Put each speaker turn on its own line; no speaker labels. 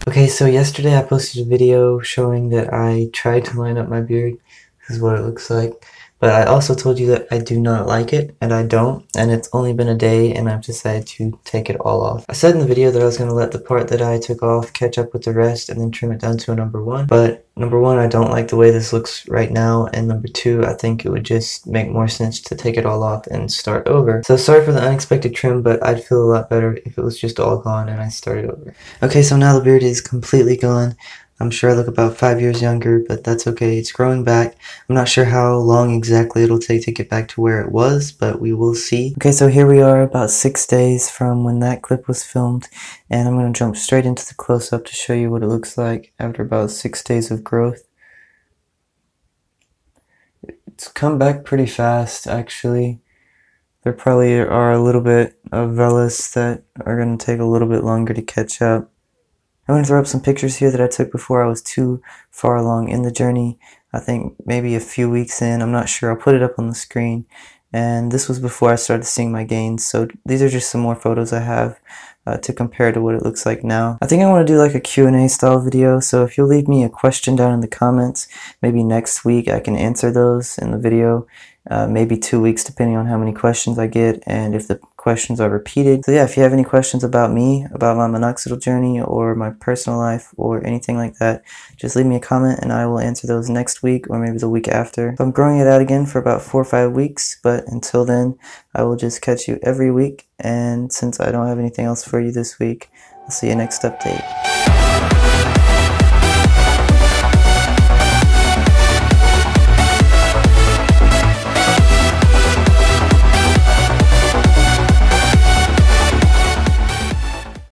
Okay, so yesterday I posted a video showing that I tried to line up my beard. This is what it looks like. But I also told you that I do not like it, and I don't, and it's only been a day, and I've decided to take it all off. I said in the video that I was going to let the part that I took off catch up with the rest and then trim it down to a number 1, but number 1, I don't like the way this looks right now, and number 2, I think it would just make more sense to take it all off and start over. So sorry for the unexpected trim, but I'd feel a lot better if it was just all gone and I started over. Okay, so now the beard is completely gone. I'm sure I look about 5 years younger, but that's okay. It's growing back. I'm not sure how long exactly it'll take to get back to where it was, but we will see. Okay, so here we are about 6 days from when that clip was filmed, and I'm going to jump straight into the close-up to show you what it looks like after about 6 days of growth. It's come back pretty fast, actually. There probably are a little bit of vellus that are going to take a little bit longer to catch up. I'm going to throw up some pictures here that I took before I was too far along in the journey. I think maybe a few weeks in, I'm not sure. I'll put it up on the screen. And this was before I started seeing my gains. So these are just some more photos I have to compare to what it looks like now. I think I want to do like a Q&A style video. So if you'll leave me a question down in the comments, maybe next week I can answer those in the video. Maybe 2 weeks depending on how many questions I get and if the questions are repeated. So yeah, if you have any questions about me, about my minoxidil journey or my personal life or anything like that, just leave me a comment and I will answer those next week or maybe the week after. So I'm growing it out again for about 4 or 5 weeks, but until then I will just catch you every week, and since I don't have anything else for you this week, I'll see you next update.